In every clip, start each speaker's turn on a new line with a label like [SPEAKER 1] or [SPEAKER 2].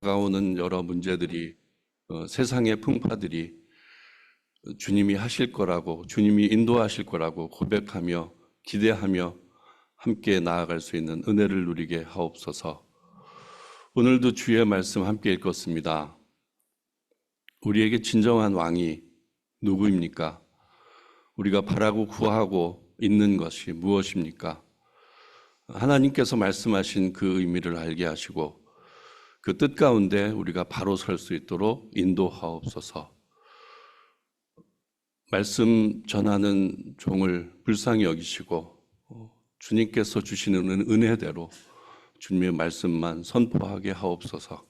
[SPEAKER 1] 다가오는 여러 문제들이, 세상의 풍파들이 주님이 하실 거라고, 주님이 인도하실 거라고 고백하며 기대하며 함께 나아갈 수 있는 은혜를 누리게 하옵소서. 오늘도 주의 말씀 함께 읽겠습니다. 우리에게 진정한 왕이 누구입니까? 우리가 바라고 구하고 있는 것이 무엇입니까? 하나님께서 말씀하신 그 의미를 알게 하시고 그 뜻 가운데 우리가 바로 설 수 있도록 인도하옵소서. 말씀 전하는 종을 불쌍히 여기시고 주님께서 주시는 은혜대로 주님의 말씀만 선포하게 하옵소서.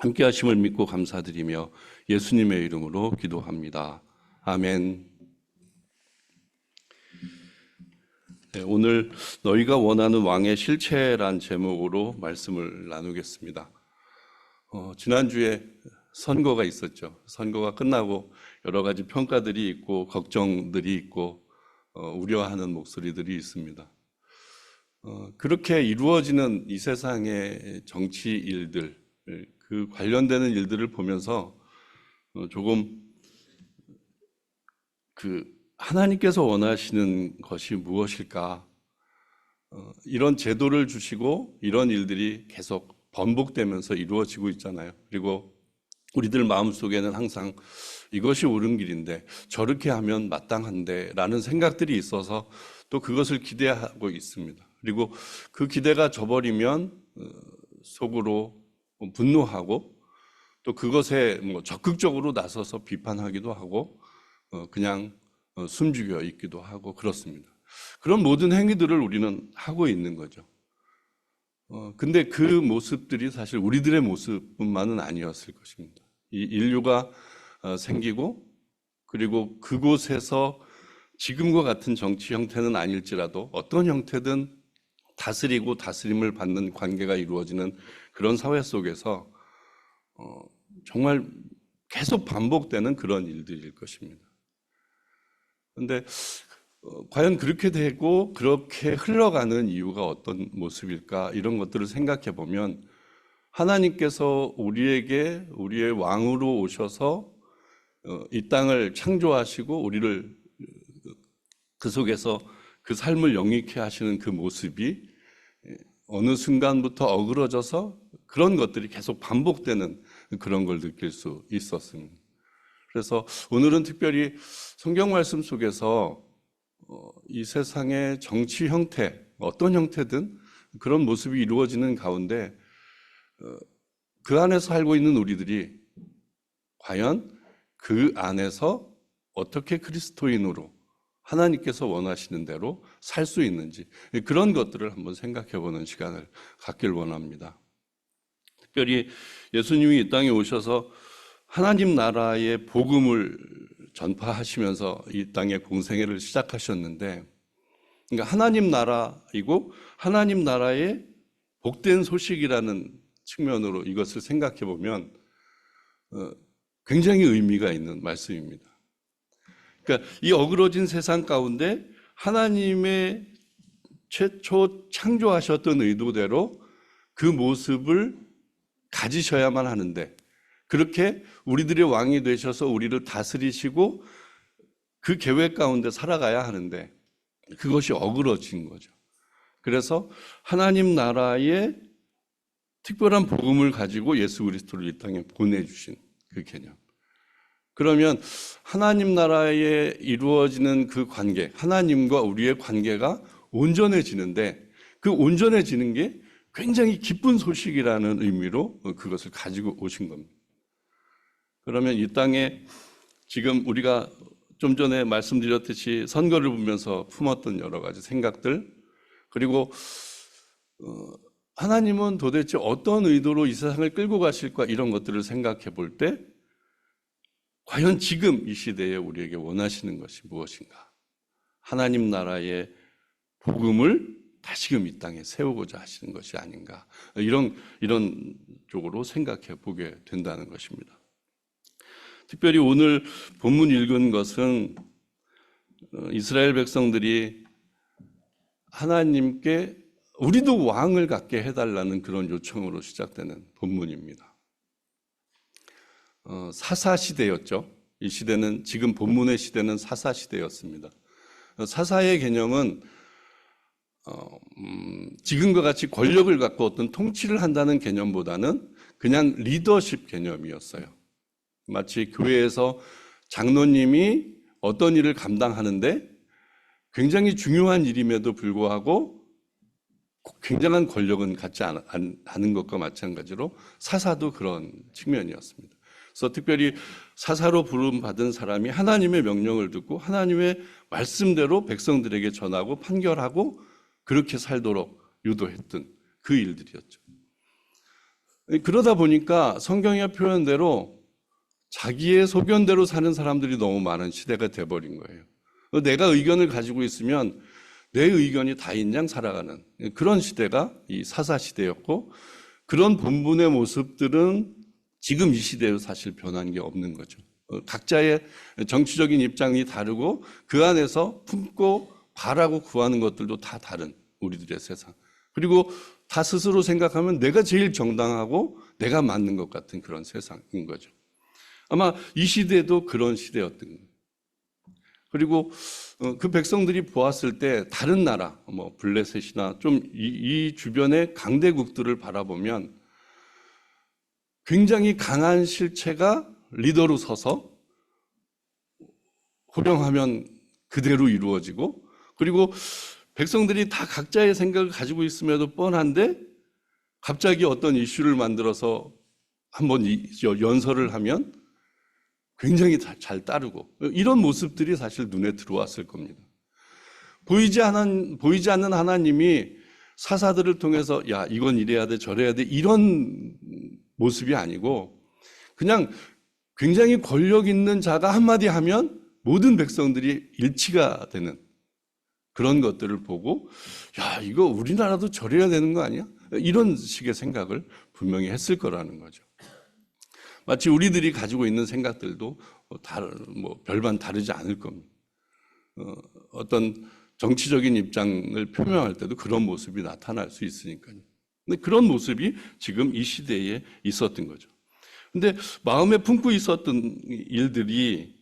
[SPEAKER 1] 함께 하심을 믿고 감사드리며 예수님의 이름으로 기도합니다. 아멘. 네, 오늘 너희가 원하는 왕의 실체란 제목으로 말씀을 나누겠습니다. 지난주에 선거가 있었죠. 선거가 끝나고 여러 가지 평가들이 있고 걱정들이 있고 우려하는 목소리들이 있습니다. 그렇게 이루어지는 이 세상의 정치 일들, 그 관련되는 일들을 보면서 조금 하나님께서 원하시는 것이 무엇일까? 이런 제도를 주시고 이런 일들이 계속 번복되면서 이루어지고 있잖아요. 그리고 우리들 마음속에는 항상 이것이 옳은 길인데 저렇게 하면 마땅한데 라는 생각들이 있어서 또 그것을 기대하고 있습니다. 그리고 그 기대가 져버리면 속으로 분노하고 또 그것에 적극적으로 나서서 비판하기도 하고 그냥 숨죽여 있기도 하고 그렇습니다. 그런 모든 행위들을 우리는 하고 있는 거죠. 근데 그 모습들이 사실 우리들의 모습뿐만은 아니었을 것입니다. 이 인류가 생기고 그리고 그곳에서 지금과 같은 정치 형태는 아닐지라도 어떤 형태든 다스리고 다스림을 받는 관계가 이루어지는 그런 사회 속에서 정말 계속 반복되는 그런 일들일 것입니다. 그런데 과연 그렇게 되고 그렇게 흘러가는 이유가 어떤 모습일까? 이런 것들을 생각해 보면 하나님께서 우리에게 우리의 왕으로 오셔서 이 땅을 창조하시고 우리를 그 속에서 그 삶을 영위케 하시는 그 모습이 어느 순간부터 어그러져서 그런 것들이 계속 반복되는 그런 걸 느낄 수 있었습니다. 그래서 오늘은 특별히 성경 말씀 속에서 이 세상의 정치 형태, 어떤 형태든 그런 모습이 이루어지는 가운데 그 안에서 살고 있는 우리들이 과연 그 안에서 어떻게 그리스도인으로 하나님께서 원하시는 대로 살 수 있는지 그런 것들을 한번 생각해 보는 시간을 갖길 원합니다. 특별히 예수님이 이 땅에 오셔서 하나님 나라의 복음을 전파하시면서 이 땅의 공생애를 시작하셨는데, 그러니까 하나님 나라이고 하나님 나라의 복된 소식이라는 측면으로 이것을 생각해 보면 굉장히 의미가 있는 말씀입니다. 그러니까 이 어그러진 세상 가운데 하나님의 최초 창조하셨던 의도대로 그 모습을 가지셔야만 하는데, 그렇게 우리들의 왕이 되셔서 우리를 다스리시고 그 계획 가운데 살아가야 하는데 그것이 어그러진 거죠. 그래서 하나님 나라의 특별한 복음을 가지고 예수 그리스도를 이 땅에 보내주신 그 개념. 그러면 하나님 나라에 이루어지는 그 관계, 하나님과 우리의 관계가 온전해지는데 그 온전해지는 게 굉장히 기쁜 소식이라는 의미로 그것을 가지고 오신 겁니다. 그러면 이 땅에 지금 우리가 좀 전에 말씀드렸듯이 선거를 보면서 품었던 여러 가지 생각들, 그리고 하나님은 도대체 어떤 의도로 이 세상을 끌고 가실까, 이런 것들을 생각해 볼 때 과연 지금 이 시대에 우리에게 원하시는 것이 무엇인가? 하나님 나라의 복음을 다시금 이 땅에 세우고자 하시는 것이 아닌가? 이런 쪽으로 생각해 보게 된다는 것입니다. 특별히 오늘 본문 읽은 것은 이스라엘 백성들이 하나님께 우리도 왕을 갖게 해달라는 그런 요청으로 시작되는 본문입니다. 사사 시대였죠. 이 시대는 지금 본문의 시대는 사사 시대였습니다. 사사의 개념은 지금과 같이 권력을 갖고 어떤 통치를 한다는 개념보다는 그냥 리더십 개념이었어요. 마치 교회에서 장로님이 어떤 일을 감당하는데 굉장히 중요한 일임에도 불구하고 굉장한 권력은 갖지 않은 것과 마찬가지로 사사도 그런 측면이었습니다. 그래서 특별히 사사로 부름받은 사람이 하나님의 명령을 듣고 하나님의 말씀대로 백성들에게 전하고 판결하고 그렇게 살도록 유도했던 그 일들이었죠. 그러다 보니까 성경의 표현대로 자기의 소견대로 사는 사람들이 너무 많은 시대가 돼버린 거예요. 내가 의견을 가지고 있으면 내 의견이 다인 양 살아가는 그런 시대가 이 사사 시대였고, 그런 본분의 모습들은 지금 이 시대로 사실 변한 게 없는 거죠. 각자의 정치적인 입장이 다르고 그 안에서 품고 바라고 구하는 것들도 다 다른 우리들의 세상. 그리고 다 스스로 생각하면 내가 제일 정당하고 내가 맞는 것 같은 그런 세상인 거죠. 아마 이 시대도 그런 시대였던 거예요. 그리고 그 백성들이 보았을 때 다른 나라, 뭐 블레셋이나 좀 이 주변의 강대국들을 바라보면 굉장히 강한 실체가 리더로 서서 호령하면 그대로 이루어지고, 그리고 백성들이 다 각자의 생각을 가지고 있음에도 뻔한데 갑자기 어떤 이슈를 만들어서 한번 연설을 하면 굉장히 잘 따르고, 이런 모습들이 사실 눈에 들어왔을 겁니다. 보이지 않는 하나님이 사사들을 통해서 야, 이건 이래야 돼, 저래야 돼, 이런 모습이 아니고 그냥 굉장히 권력 있는 자가 한마디 하면 모든 백성들이 일치가 되는 그런 것들을 보고, 야, 이거 우리나라도 저래야 되는 거 아니야? 이런 식의 생각을 분명히 했을 거라는 거죠. 마치 우리들이 가지고 있는 생각들도 별반 다르지 않을 겁니다. 어떤 정치적인 입장을 표명할 때도 그런 모습이 나타날 수 있으니까요. 근데 그런 모습이 지금 이 시대에 있었던 거죠. 근데 마음에 품고 있었던 일들이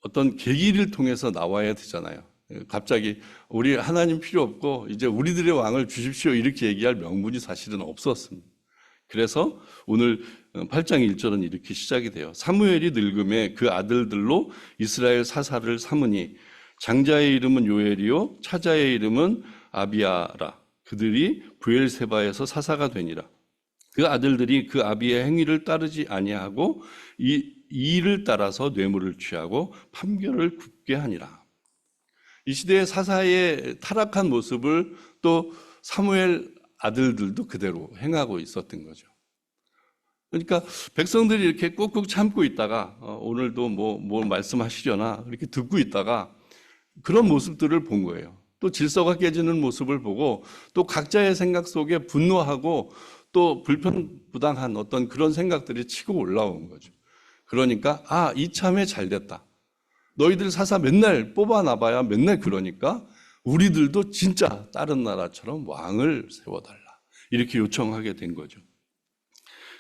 [SPEAKER 1] 어떤 계기를 통해서 나와야 되잖아요. 갑자기 우리 하나님 필요 없고 이제 우리들의 왕을 주십시오 이렇게 얘기할 명분이 사실은 없었습니다. 그래서 오늘 8장 1절은 이렇게 시작이 돼요. 사무엘이 늙음에 그 아들들로 이스라엘 사사를 삼으니 장자의 이름은 요엘이요 차자의 이름은 아비야라. 그들이 브엘세바에서 사사가 되니라. 그 아들들이 그 아비의 행위를 따르지 아니하고 이 일을 따라서 뇌물을 취하고 판결을 굽게 하니라. 이 시대의 사사의 타락한 모습을 또 사무엘 아들들도 그대로 행하고 있었던 거죠. 그러니까 백성들이 이렇게 꾹꾹 참고 있다가 오늘도 뭐 말씀하시려나 이렇게 듣고 있다가 그런 모습들을 본 거예요. 또 질서가 깨지는 모습을 보고 또 각자의 생각 속에 분노하고 또 불편부당한 어떤 그런 생각들이 치고 올라온 거죠. 그러니까 이참에 잘 됐다. 너희들 사사 맨날 뽑아놔봐야 맨날 그러니까 우리들도 진짜 다른 나라처럼 왕을 세워달라. 이렇게 요청하게 된 거죠.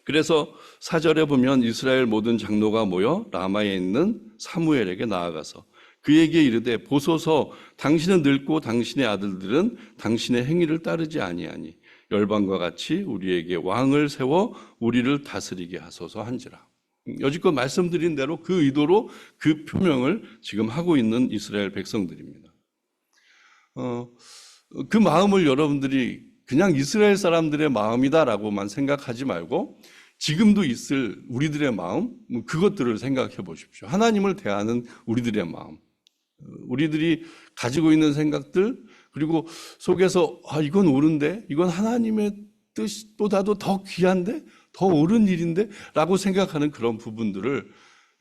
[SPEAKER 1] 그래서 4절에 보면 이스라엘 모든 장로가 모여 라마에 있는 사무엘에게 나아가서 그에게 이르되 보소서 당신은 늙고 당신의 아들들은 당신의 행위를 따르지 아니하니 열방과 같이 우리에게 왕을 세워 우리를 다스리게 하소서 한지라. 여지껏 말씀드린 대로 그 의도로 그 표명을 지금 하고 있는 이스라엘 백성들입니다. 그 마음을 여러분들이 그냥 이스라엘 사람들의 마음이다라고만 생각하지 말고 지금도 있을 우리들의 마음, 그것들을 생각해 보십시오. 하나님을 대하는 우리들의 마음, 우리들이 가지고 있는 생각들, 그리고 속에서 이건 옳은데, 이건 하나님의 뜻보다도 더 귀한데, 더 옳은 일인데 라고 생각하는 그런 부분들을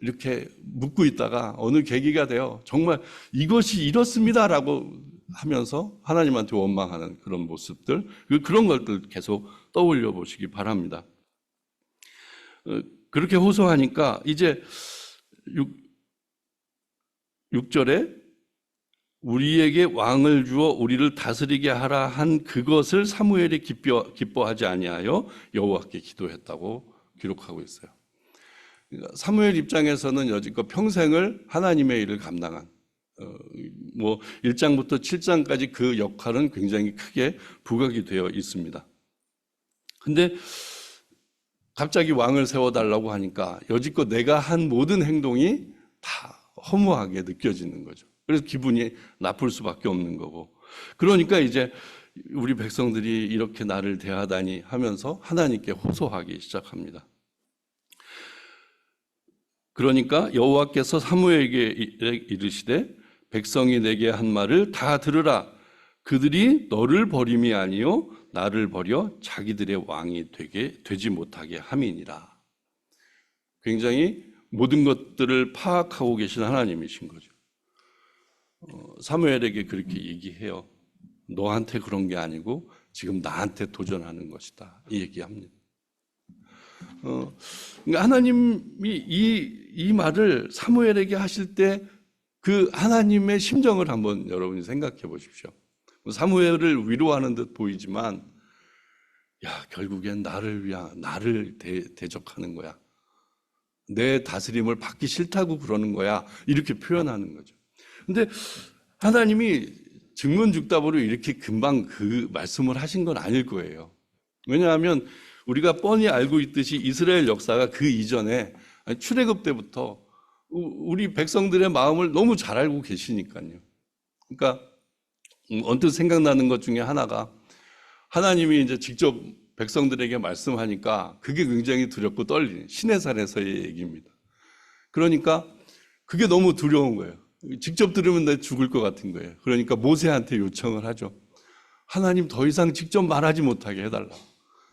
[SPEAKER 1] 이렇게 묻고 있다가 어느 계기가 되어 정말 이것이 이렇습니다라고 하면서 하나님한테 원망하는 그런 모습들, 그런 것들 계속 떠올려 보시기 바랍니다. 그렇게 호소하니까 이제 6절에 우리에게 왕을 주어 우리를 다스리게 하라 한 그것을 사무엘이 기뻐하지 아니하여 여호와께 기도했다고 기록하고 있어요. 사무엘 입장에서는 여지껏 평생을 하나님의 일을 감당한 1장부터 7장까지 그 역할은 굉장히 크게 부각이 되어 있습니다. 근데 갑자기 왕을 세워달라고 하니까 여지껏 내가 한 모든 행동이 다 허무하게 느껴지는 거죠. 그래서 기분이 나쁠 수밖에 없는 거고. 그러니까 이제 우리 백성들이 이렇게 나를 대하다니 하면서 하나님께 호소하기 시작합니다. 그러니까 여호와께서 사무엘에게 이르시되 백성이 내게 한 말을 다 들으라. 그들이 너를 버림이 아니요 나를 버려 자기들의 왕이 되지 못하게 함이니라. 굉장히 모든 것들을 파악하고 계신 하나님이신 거죠. 사무엘에게 그렇게 얘기해요. 너한테 그런 게 아니고 지금 나한테 도전하는 것이다. 이 얘기합니다. 그러니까 하나님이 이 말을 사무엘에게 하실 때 그 하나님의 심정을 한번 여러분이 생각해 보십시오. 사무엘을 위로하는 듯 보이지만, 야, 결국엔 나를 대적하는 거야. 내 다스림을 받기 싫다고 그러는 거야. 이렇게 표현하는 거죠. 근데 하나님이 증문즉답으로 이렇게 금방 그 말씀을 하신 건 아닐 거예요. 왜냐하면 우리가 뻔히 알고 있듯이 이스라엘 역사가 그 이전에 출애굽 때부터 우리 백성들의 마음을 너무 잘 알고 계시니까요. 그러니까 언뜻 생각나는 것 중에 하나가 하나님이 이제 직접 백성들에게 말씀하니까 그게 굉장히 두렵고 떨리는 시내산에서의 얘기입니다. 그러니까 그게 너무 두려운 거예요. 직접 들으면 내 죽을 것 같은 거예요. 그러니까 모세한테 요청을 하죠. 하나님 더 이상 직접 말하지 못하게 해달라.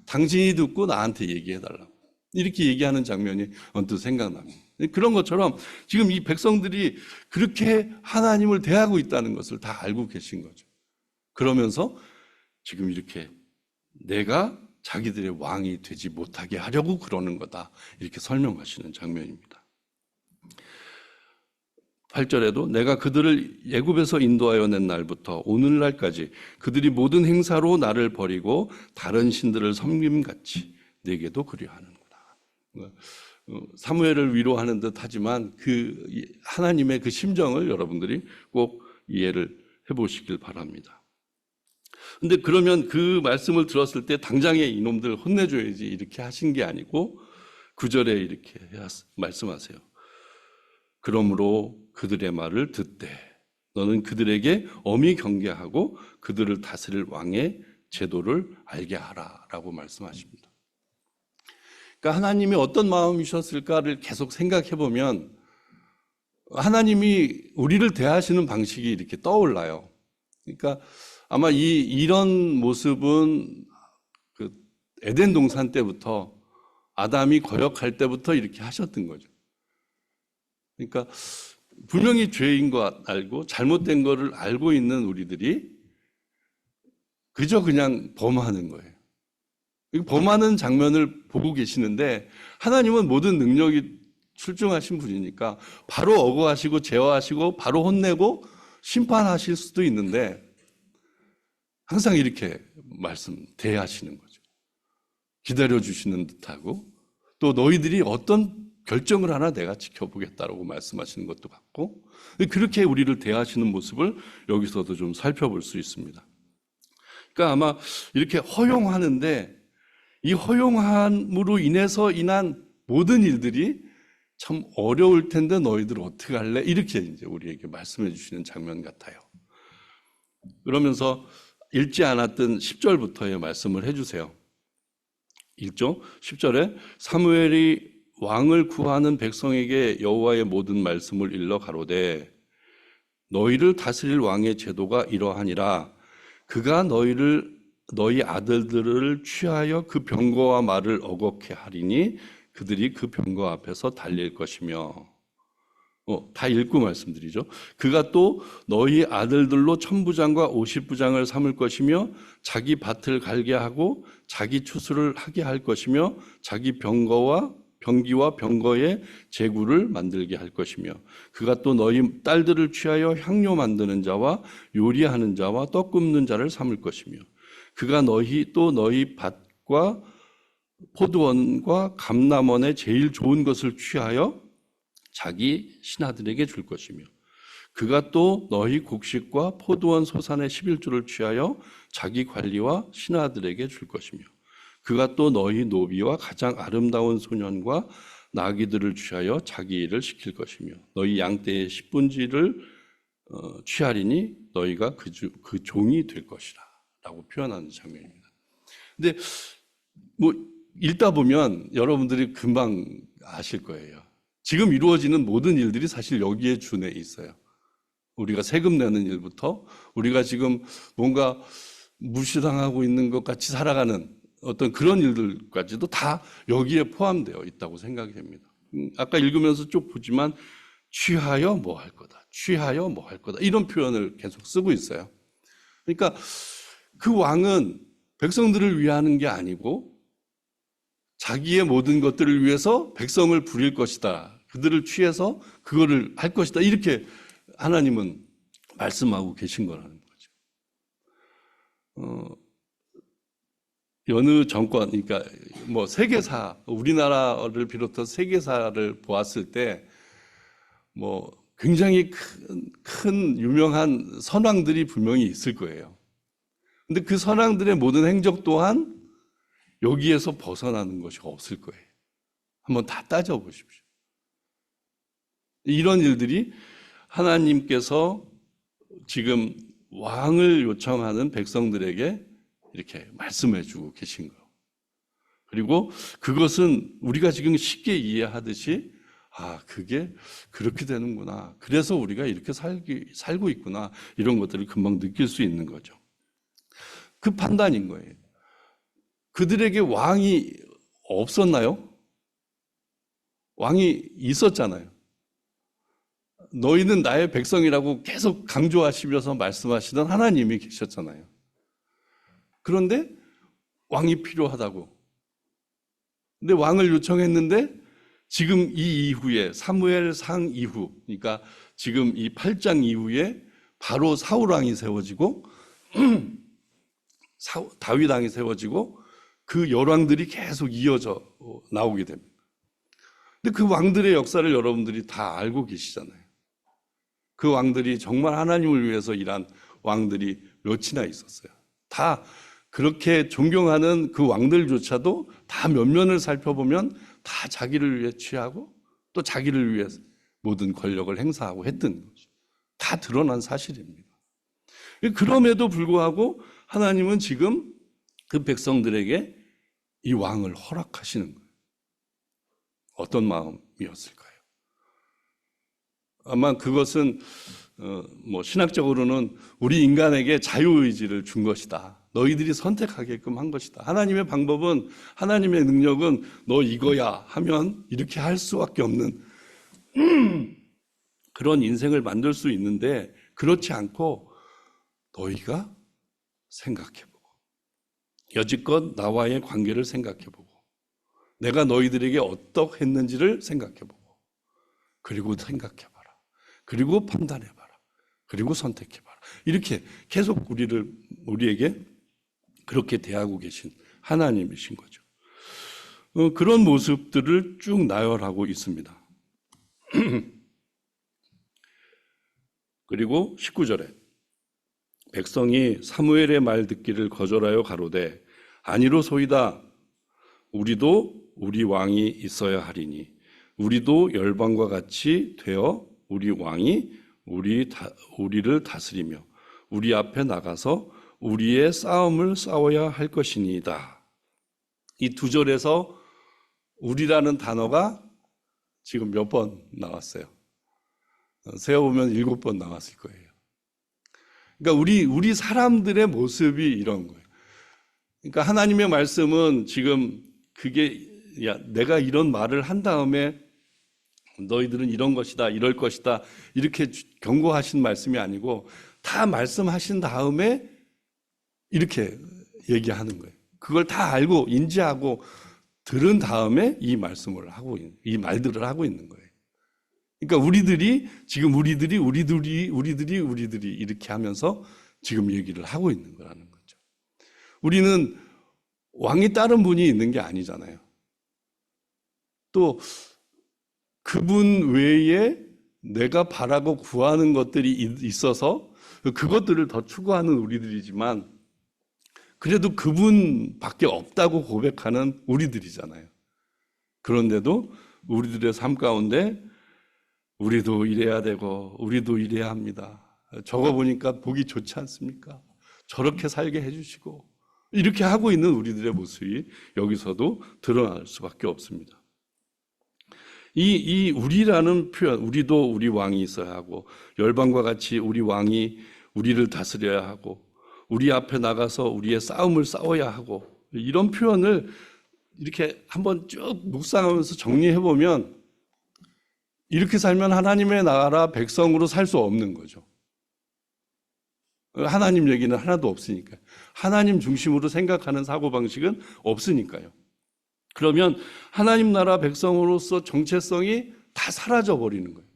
[SPEAKER 1] 당신이 듣고 나한테 얘기해달라. 이렇게 얘기하는 장면이 언뜻 생각납니다. 그런 것처럼 지금 이 백성들이 그렇게 하나님을 대하고 있다는 것을 다 알고 계신 거죠. 그러면서 지금 이렇게 내가 자기들의 왕이 되지 못하게 하려고 그러는 거다. 이렇게 설명하시는 장면입니다. 8절에도 내가 그들을 애굽에서 인도하여 낸 날부터 오늘날까지 그들이 모든 행사로 나를 버리고 다른 신들을 섬김같이 내게도 그리하는구나. 사무엘을 위로하는 듯 하지만 그 하나님의 그 심정을 여러분들이 꼭 이해를 해보시길 바랍니다. 근데 그러면 그 말씀을 들었을 때 당장에 이놈들 혼내줘야지 이렇게 하신 게 아니고 9절에 이렇게 말씀하세요. 그러므로 그들의 말을 듣되 너는 그들에게 엄히 경계하고 그들을 다스릴 왕의 제도를 알게 하라 라고 말씀하십니다. 그러니까 하나님이 어떤 마음이셨을까를 계속 생각해 보면 하나님이 우리를 대하시는 방식이 이렇게 떠올라요. 그러니까 아마 이런 모습은 그 에덴 동산 때부터 아담이 거역할 때부터 이렇게 하셨던 거죠. 그러니까 분명히 죄인 거 알고 잘못된 거를 알고 있는 우리들이 그저 그냥 범하는 거예요. 범하는 장면을 보고 계시는데 하나님은 모든 능력이 출중하신 분이니까 바로 억어하시고 제어하시고 바로 혼내고 심판하실 수도 있는데 항상 이렇게 대하시는 거죠. 기다려주시는 듯하고 또 너희들이 어떤 결정을 하나 내가 지켜보겠다라고 말씀하시는 것도 같고 그렇게 우리를 대하시는 모습을 여기서도 좀 살펴볼 수 있습니다. 그러니까 아마 이렇게 허용하는데 이 허용함으로 인한 모든 일들이 참 어려울 텐데 너희들 어떻게 할래? 이렇게 이제 우리에게 말씀해 주시는 장면 같아요. 그러면서 읽지 않았던 10절부터의 말씀을 해주세요. 읽죠? 10절에 사무엘이 왕을 구하는 백성에게 여호와의 모든 말씀을 일러 가로되 너희를 다스릴 왕의 제도가 이러하니라. 그가 너희 아들들을 취하여 그 병거와 말을 어겁게 하리니 그들이 그 병거 앞에서 달릴 것이며 다 읽고 말씀드리죠. 그가 또 너희 아들들로 천부장과 50부장을 삼을 것이며 자기 밭을 갈게 하고 자기 추수를 하게 할 것이며 자기 병기와 병거의 제구를 만들게 할 것이며 그가 또 너희 딸들을 취하여 향료 만드는 자와 요리하는 자와 떡 굽는 자를 삼을 것이며 그가 너희 밭과 포도원과 감람원의 제일 좋은 것을 취하여 자기 신하들에게 줄 것이며 그가 또 너희 곡식과 포도원 소산의 11조를 취하여 자기 관리와 신하들에게 줄 것이며 그가 또 너희 노비와 가장 아름다운 소년과 나귀들을 취하여 자기 일을 시킬 것이며 너희 양떼의 10분지를 취하리니 너희가 그 종이 될 것이라 라고 표현하는 장면입니다. 근데 뭐 읽다 보면 여러분들이 금방 아실 거예요. 지금 이루어지는 모든 일들이 사실 여기에 준해 있어요. 우리가 세금 내는 일부터 우리가 지금 뭔가 무시당하고 있는 것 같이 살아가는 어떤 그런 일들까지도 다 여기에 포함되어 있다고 생각이 됩니다. 아까 읽으면서 쭉 보지만 취하여 뭐 할 거다, 취하여 뭐 할 거다 이런 표현을 계속 쓰고 있어요. 그러니까 그 왕은 백성들을 위하는 게 아니고 자기의 모든 것들을 위해서 백성을 부릴 것이다. 그들을 취해서 그거를 할 것이다. 이렇게 하나님은 말씀하고 계신 거라는 거죠. 여느 정권, 그러니까 뭐 세계사, 우리나라를 비롯해서 세계사를 보았을 때 뭐 굉장히 큰 유명한 선왕들이 분명히 있을 거예요. 근데 그 선왕들의 모든 행적 또한 여기에서 벗어나는 것이 없을 거예요. 한번 다 따져보십시오. 이런 일들이 하나님께서 지금 왕을 요청하는 백성들에게 이렇게 말씀해 주고 계신 거예요. 그리고 그것은 우리가 지금 쉽게 이해하듯이 그게 그렇게 되는구나. 그래서 우리가 이렇게 살고 있구나. 이런 것들을 금방 느낄 수 있는 거죠. 그 판단인 거예요. 그들에게 왕이 없었나요? 왕이 있었잖아요. 너희는 나의 백성이라고 계속 강조하시면서 말씀하시던 하나님이 계셨잖아요. 그런데 왕이 필요하다고. 근데 왕을 요청했는데 지금 이 이후에 사무엘상 이후, 그러니까 지금 이 8장 이후에 바로 사울 왕이 세워지고 다윗 왕이 세워지고 그 열왕들이 계속 이어져 나오게 됩니다. 근데 그 왕들의 역사를 여러분들이 다 알고 계시잖아요. 그 왕들이 정말 하나님을 위해서 일한 왕들이 몇이나 있었어요. 다 그렇게 존경하는 그 왕들조차도 다 면면을 살펴보면 다 자기를 위해 취하고 또 자기를 위해 모든 권력을 행사하고 했던 거죠. 다 드러난 사실입니다. 그럼에도 불구하고 하나님은 지금 그 백성들에게 이 왕을 허락하시는 거예요. 어떤 마음이었을까요? 아마 그것은 뭐 신학적으로는 우리 인간에게 자유의지를 준 것이다. 너희들이 선택하게끔 한 것이다. 하나님의 방법은, 하나님의 능력은 너 이거야 하면 이렇게 할 수밖에 없는 그런 인생을 만들 수 있는데 그렇지 않고 너희가 생각해보고 여지껏 나와의 관계를 생각해보고 내가 너희들에게 어떠했는지를 생각해보고 그리고 생각해봐라. 그리고 판단해봐라. 그리고 선택해봐라. 이렇게 계속 우리에게 그렇게 대하고 계신 하나님이신 거죠. 그런 모습들을 쭉 나열하고 있습니다. 그리고 19절에 백성이 사무엘의 말 듣기를 거절하여 가로되 아니로소이다. 우리도 우리 왕이 있어야 하리니 우리도 열방과 같이 되어 우리 왕이 우리를 다스리며 우리 앞에 나가서 우리의 싸움을 싸워야 할 것이니이다. 이 두 절에서 우리라는 단어가 지금 몇 번 나왔어요? 세어보면 7번 나왔을 거예요. 그러니까 우리 사람들의 모습이 이런 거예요. 그러니까 하나님의 말씀은 지금 그게 내가 이런 말을 한 다음에 너희들은 이런 것이다, 이럴 것이다 이렇게 경고하신 말씀이 아니고 다 말씀하신 다음에 이렇게 얘기하는 거예요. 그걸 다 알고 인지하고 들은 다음에 이 말씀을 하고 이 말들을 하고 있는 거예요. 그러니까 우리들이 이렇게 하면서 지금 얘기를 하고 있는 거라는 거죠. 우리는 왕이 다른 분이 있는 게 아니잖아요. 또 그분 외에 내가 바라고 구하는 것들이 있어서 그것들을 더 추구하는 우리들이지만 그래도 그분밖에 없다고 고백하는 우리들이잖아요. 그런데도 우리들의 삶 가운데 우리도 이래야 되고 우리도 이래야 합니다. 저거 보니까 보기 좋지 않습니까? 저렇게 살게 해주시고 이렇게 하고 있는 우리들의 모습이 여기서도 드러날 수밖에 없습니다. 이 우리라는 표현, 우리도 우리 왕이 있어야 하고 열방과 같이 우리 왕이 우리를 다스려야 하고 우리 앞에 나가서 우리의 싸움을 싸워야 하고 이런 표현을 이렇게 한번 쭉 묵상하면서 정리해 보면 이렇게 살면 하나님의 나라 백성으로 살 수 없는 거죠. 하나님 얘기는 하나도 없으니까. 하나님 중심으로 생각하는 사고방식은 없으니까요. 그러면 하나님 나라 백성으로서 정체성이 다 사라져 버리는 거예요.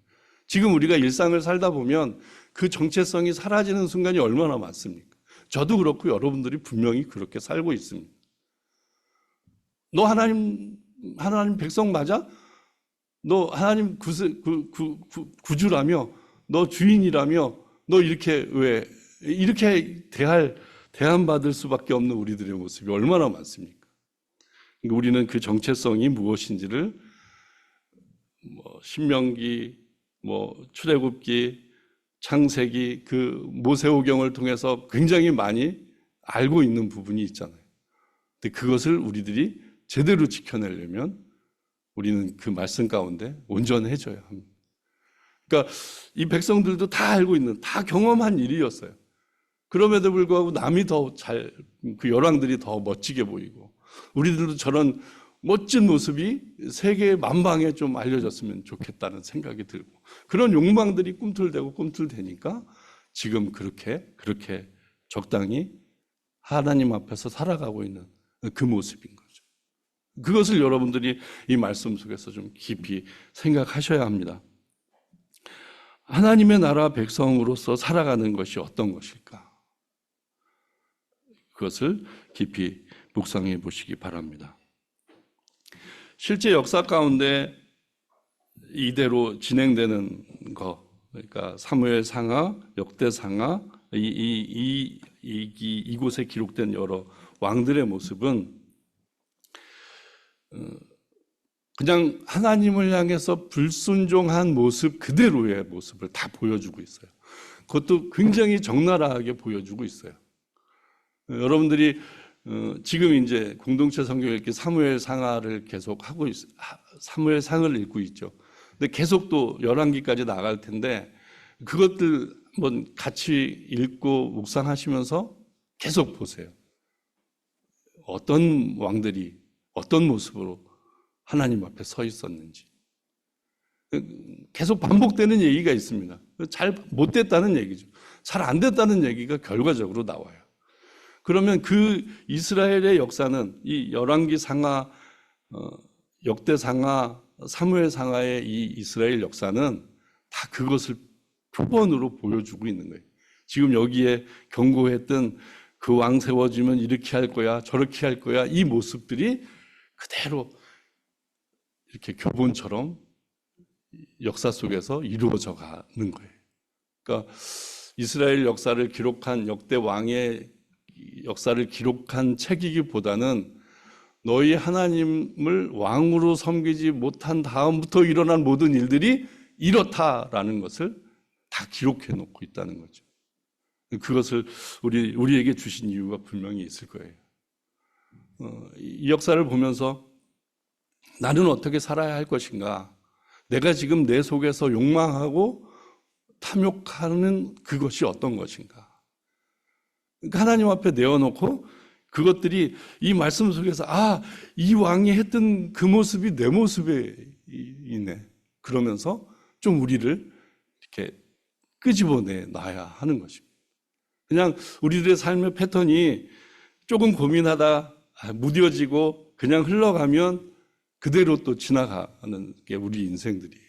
[SPEAKER 1] 지금 우리가 일상을 살다 보면 그 정체성이 사라지는 순간이 얼마나 많습니까? 저도 그렇고 여러분들이 분명히 그렇게 살고 있습니다. 너 하나님 백성 맞아? 너 하나님 구주라며? 너 주인이라며? 너 이렇게 왜 이렇게 대한받을 수밖에 없는 우리들의 모습이 얼마나 많습니까? 우리는 그 정체성이 무엇인지를 신명기, 출애굽기, 창세기, 그 모세오경을 통해서 굉장히 많이 알고 있는 부분이 있잖아요. 근데 그것을 우리들이 제대로 지켜내려면 우리는 그 말씀 가운데 온전해져야 합니다. 그러니까 이 백성들도 다 알고 있는, 다 경험한 일이었어요. 그럼에도 불구하고 남이 그 열왕들이 더 멋지게 보이고 우리들도 저런 멋진 모습이 세계 만방에 좀 알려졌으면 좋겠다는 생각이 들고 그런 욕망들이 꿈틀대니까 지금 그렇게 적당히 하나님 앞에서 살아가고 있는 그 모습인 거죠. 그것을 여러분들이 이 말씀 속에서 좀 깊이 생각하셔야 합니다. 하나님의 나라 백성으로서 살아가는 것이 어떤 것일까? 그것을 깊이 묵상해 보시기 바랍니다. 실제 역사 가운데 이대로 진행되는 거, 그러니까 사무엘 상하, 역대 상하, 이곳에 기록된 여러 왕들의 모습은 그냥 하나님을 향해서 불순종한 모습 그대로의 모습을 다 보여주고 있어요. 그것도 굉장히 적나라하게 보여주고 있어요. 여러분들이 지금 이제 공동체 성경 읽기 사무엘 상하를 계속 하고 사무엘 상을 읽고 있죠. 근데 계속 또 열왕기까지 나갈 텐데 그것들 한번 같이 읽고 묵상하시면서 계속 보세요. 어떤 왕들이 어떤 모습으로 하나님 앞에 서 있었는지. 계속 반복되는 얘기가 있습니다. 잘 못 됐다는 얘기죠. 잘 안 됐다는 얘기가 결과적으로 나와요. 그러면 그 이스라엘의 역사는 이 열왕기 상하, 역대 상하, 사무엘 상하의 이 이스라엘 역사는 다 그것을 표본으로 보여주고 있는 거예요. 지금 여기에 경고했던 그 왕 세워지면 이렇게 할 거야, 저렇게 할 거야, 이 모습들이 그대로 이렇게 교본처럼 역사 속에서 이루어져 가는 거예요. 그러니까 이스라엘 역사를 기록한 역대 왕의 역사를 기록한 책이기보다는 너희 하나님을 왕으로 섬기지 못한 다음부터 일어난 모든 일들이 이렇다라는 것을 다 기록해 놓고 있다는 거죠. 그것을 우리에게 주신 이유가 분명히 있을 거예요. 이 역사를 보면서 나는 어떻게 살아야 할 것인가? 내가 지금 내 속에서 욕망하고 탐욕하는 그것이 어떤 것인가? 그러니까 하나님 앞에 내어놓고 그것들이 이 말씀 속에서 이 왕이 했던 그 모습이 내 모습에 있네. 그러면서 좀 우리를 이렇게 끄집어내 놔야 하는 것입니다. 그냥 우리들의 삶의 패턴이 조금 고민하다 무뎌지고 그냥 흘러가면 그대로 또 지나가는 게 우리 인생들이에요.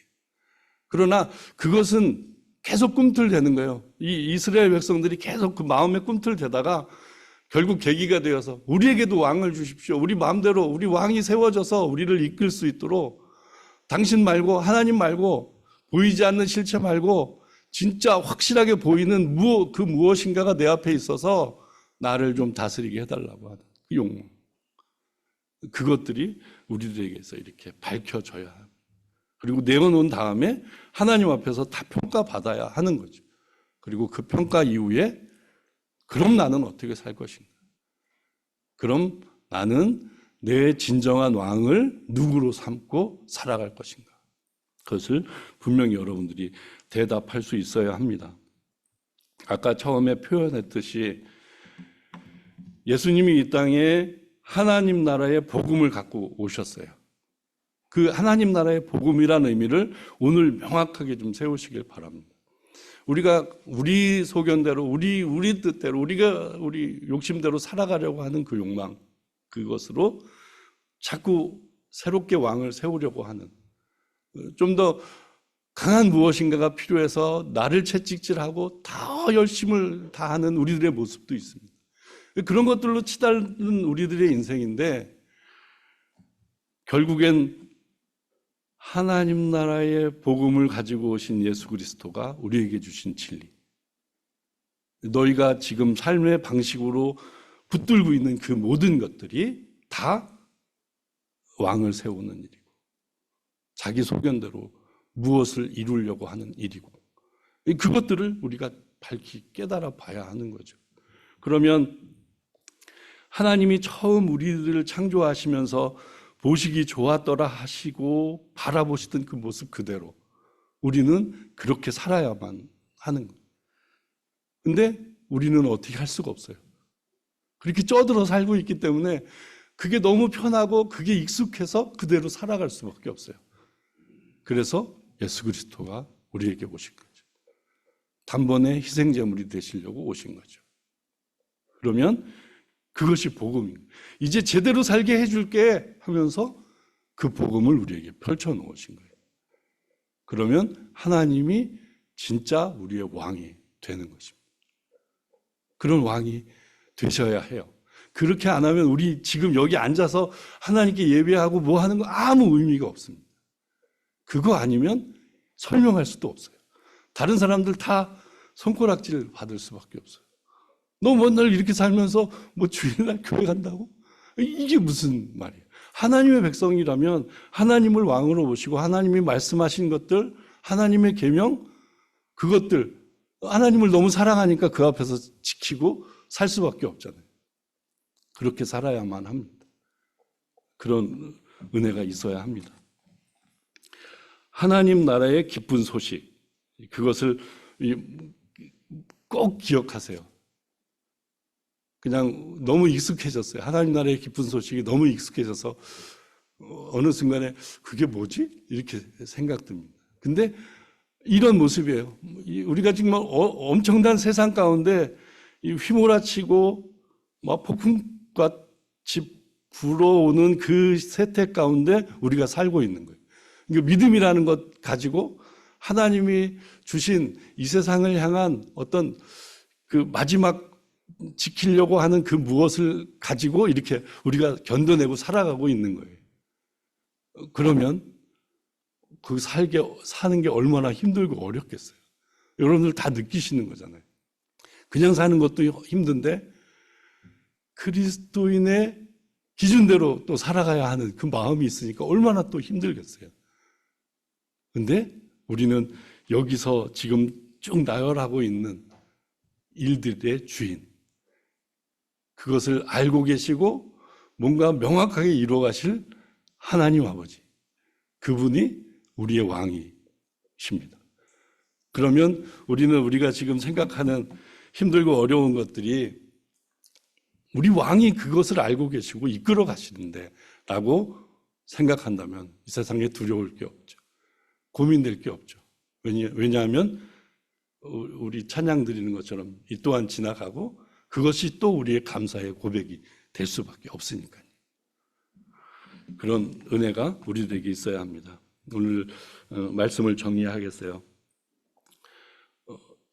[SPEAKER 1] 그러나 그것은 계속 꿈틀대는 거예요. 이 이스라엘 백성들이 계속 그 마음에 꿈틀대다가 결국 계기가 되어서 우리에게도 왕을 주십시오. 우리 마음대로 우리 왕이 세워져서 우리를 이끌 수 있도록 당신 말고 하나님 말고 보이지 않는 실체 말고 진짜 확실하게 보이는 그 무엇인가가 내 앞에 있어서 나를 좀 다스리게 해달라고 하는 그 욕망. 그것들이 우리들에게서 이렇게 밝혀져야 합니다. 그리고 내어놓은 다음에 하나님 앞에서 다 평가받아야 하는 거죠. 그리고 그 평가 이후에 그럼 나는 어떻게 살 것인가? 그럼 나는 내 진정한 왕을 누구로 삼고 살아갈 것인가? 그것을 분명히 여러분들이 대답할 수 있어야 합니다. 아까 처음에 표현했듯이 예수님이 이 땅에 하나님 나라의 복음을 갖고 오셨어요. 그 하나님 나라의 복음이라는 의미를 오늘 명확하게 좀 세우시길 바랍니다. 우리가 우리 소견대로 우리 뜻대로 우리 욕심대로 살아가려고 하는 그 욕망, 그것으로 자꾸 새롭게 왕을 세우려고 하는, 좀 더 강한 무엇인가가 필요해서 나를 채찍질하고 더 열심을 다하는 우리들의 모습도 있습니다. 그런 것들로 치닫는 우리들의 인생인데 결국엔 하나님 나라의 복음을 가지고 오신 예수 그리스도가 우리에게 주신 진리, 너희가 지금 삶의 방식으로 붙들고 있는 그 모든 것들이 다 왕을 세우는 일이고 자기 소견대로 무엇을 이루려고 하는 일이고 그것들을 우리가 밝히 깨달아 봐야 하는 거죠. 그러면 하나님이 처음 우리들을 창조하시면서 보시기 좋았더라 하시고 바라보시던 그 모습 그대로 우리는 그렇게 살아야만 하는 거예요. 근데 우리는 어떻게 할 수가 없어요. 그렇게 쪄들어 살고 있기 때문에 그게 너무 편하고 그게 익숙해서 그대로 살아갈 수밖에 없어요. 그래서 예수 그리스도가 우리에게 오신 거죠. 단번에 희생제물이 되시려고 오신 거죠. 그러면 그것이 복음이에요. 이제 제대로 살게 해줄게 하면서 그 복음을 우리에게 펼쳐놓으신 거예요. 그러면 하나님이 진짜 우리의 왕이 되는 것입니다. 그런 왕이 되셔야 해요. 그렇게 안 하면 우리 지금 여기 앉아서 하나님께 예배하고 뭐 하는 거 아무 의미가 없습니다. 그거 아니면 설명할 수도 없어요. 다른 사람들 다 손가락질 받을 수밖에 없어요. 너 맨날 이렇게 살면서 뭐 주일날 교회 간다고? 이게 무슨 말이에요? 하나님의 백성이라면 하나님을 왕으로 모시고 하나님이 말씀하신 것들, 하나님의 계명, 그것들, 하나님을 너무 사랑하니까 그 앞에서 지키고 살 수밖에 없잖아요. 그렇게 살아야만 합니다. 그런 은혜가 있어야 합니다. 하나님 나라의 기쁜 소식, 그것을 꼭 기억하세요. 그냥 너무 익숙해졌어요. 하나님 나라의 기쁜 소식이 너무 익숙해져서 어느 순간에 그게 뭐지? 이렇게 생각됩니다. 근데 이런 모습이에요. 우리가 정말 엄청난 세상 가운데 휘몰아치고 막 폭풍같이 불어오는 그 세태 가운데 우리가 살고 있는 거예요. 그러니까 믿음이라는 것 가지고 하나님이 주신 이 세상을 향한 어떤 그 마지막 지키려고 하는 그 무엇을 가지고 이렇게 우리가 견뎌내고 살아가고 있는 거예요. 그러면 그 사는 게 얼마나 힘들고 어렵겠어요. 여러분들 다 느끼시는 거잖아요. 그냥 사는 것도 힘든데 그리스도인의 기준대로 또 살아가야 하는 그 마음이 있으니까 얼마나 또 힘들겠어요. 근데 우리는 여기서 지금 쭉 나열하고 있는 일들의 주인, 그것을 알고 계시고 뭔가 명확하게 이루어가실 하나님 아버지, 그분이 우리의 왕이십니다. 그러면 우리가 지금 생각하는 힘들고 어려운 것들이 우리 왕이 그것을 알고 계시고 이끌어 가시는데 라고 생각한다면 이 세상에 두려울 게 없죠. 고민될 게 없죠. 왜냐하면 우리 찬양 드리는 것처럼 이 또한 지나가고 그것이 또 우리의 감사의 고백이 될 수밖에 없으니까요. 그런 은혜가 우리들에게 있어야 합니다. 오늘 말씀을 정리하겠어요.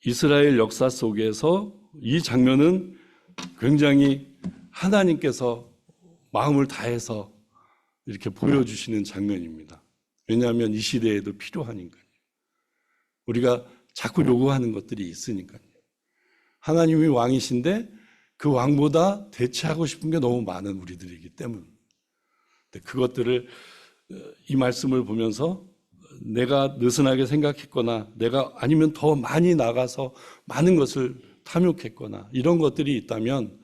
[SPEAKER 1] 이스라엘 역사 속에서 이 장면은 굉장히 하나님께서 마음을 다해서 이렇게 보여주시는 장면입니다. 왜냐하면 이 시대에도 필요하니까요. 우리가 자꾸 요구하는 것들이 있으니까요. 하나님이 왕이신데 그 왕보다 대체하고 싶은 게 너무 많은 우리들이기 때문에 그것들을 이 말씀을 보면서 내가 느슨하게 생각했거나 내가 아니면 더 많이 나가서 많은 것을 탐욕했거나 이런 것들이 있다면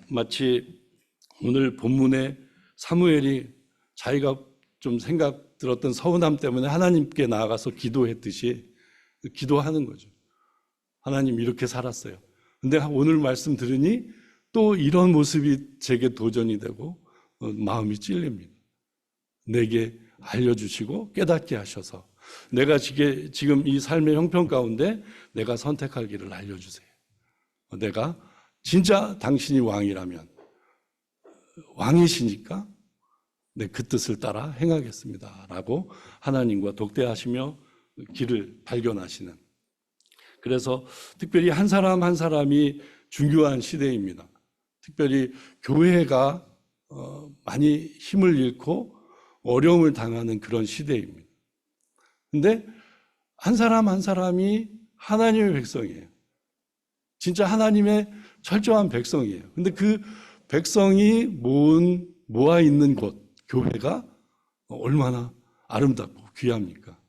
[SPEAKER 1] 마치 오늘 본문에 사무엘이 자기가 좀 생각 들었던 서운함 때문에 하나님께 나아가서 기도했듯이 기도하는 거죠. 하나님 이렇게 살았어요. 근데 오늘 말씀 들으니 또 이런 모습이 제게 도전이 되고 마음이 찔립니다. 내게 알려주시고 깨닫게 하셔서 내가 지금 이 삶의 형편 가운데 내가 선택할 길을 알려주세요. 내가 진짜 당신이 왕이라면 왕이시니까 그 뜻을 따라 행하겠습니다 라고 하나님과 독대하시며 길을 발견하시는, 그래서 특별히 한 사람 한 사람이 중요한 시대입니다. 특별히 교회가 많이 힘을 잃고 어려움을 당하는 그런 시대입니다. 근데 한 사람 한 사람이 하나님의 백성이에요. 진짜 하나님의 철저한 백성이에요. 근데 그 백성이 모아 있는 곳, 교회가 얼마나 아름답고 귀합니까?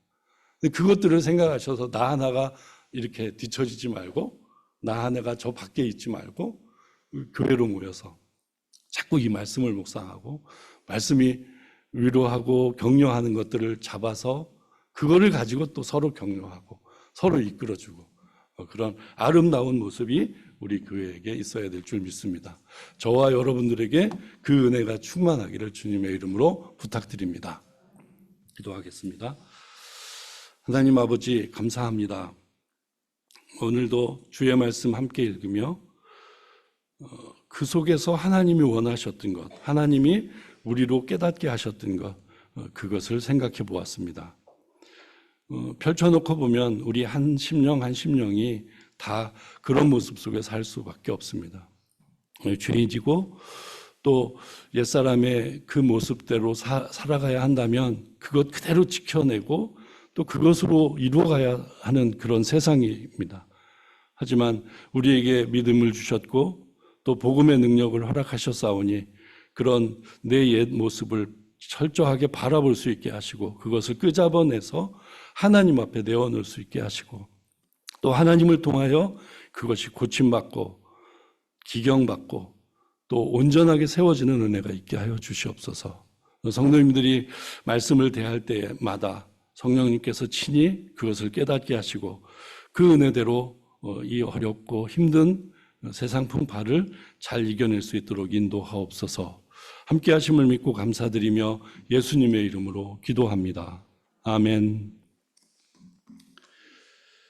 [SPEAKER 1] 그것들을 생각하셔서 나 하나가 이렇게 뒤처지지 말고 나 하나가 저 밖에 있지 말고 교회로 모여서 자꾸 이 말씀을 묵상하고 말씀이 위로하고 격려하는 것들을 잡아서 그거를 가지고 또 서로 격려하고 서로 이끌어주고 그런 아름다운 모습이 우리 교회에게 있어야 될 줄 믿습니다. 저와 여러분들에게 그 은혜가 충만하기를 주님의 이름으로 부탁드립니다. 기도하겠습니다. 하나님 아버지 감사합니다. 오늘도 주의 말씀 함께 읽으며 그 속에서 하나님이 원하셨던 것, 하나님이 우리로 깨닫게 하셨던 것, 그것을 생각해 보았습니다. 펼쳐놓고 보면 우리 한 심령이 다 그런 모습 속에 살 수밖에 없습니다. 죄인이고 또 옛사람의 그 모습대로 살아가야 한다면 그것 그대로 지켜내고 또 그것으로 이루어가야 하는 그런 세상입니다. 하지만 우리에게 믿음을 주셨고 또 복음의 능력을 허락하셨사오니 그런 내 옛 모습을 철저하게 바라볼 수 있게 하시고 그것을 끄잡아내서 하나님 앞에 내어놓을 수 있게 하시고 또 하나님을 통하여 그것이 고침받고 기경받고 또 온전하게 세워지는 은혜가 있게 하여 주시옵소서. 성도님들이 말씀을 대할 때마다 성령님께서 친히 그것을 깨닫게 하시고 그 은혜대로 이 어렵고 힘든 세상 풍파를 잘 이겨낼 수 있도록 인도하옵소서. 함께 하심을 믿고 감사드리며 예수님의 이름으로 기도합니다. 아멘.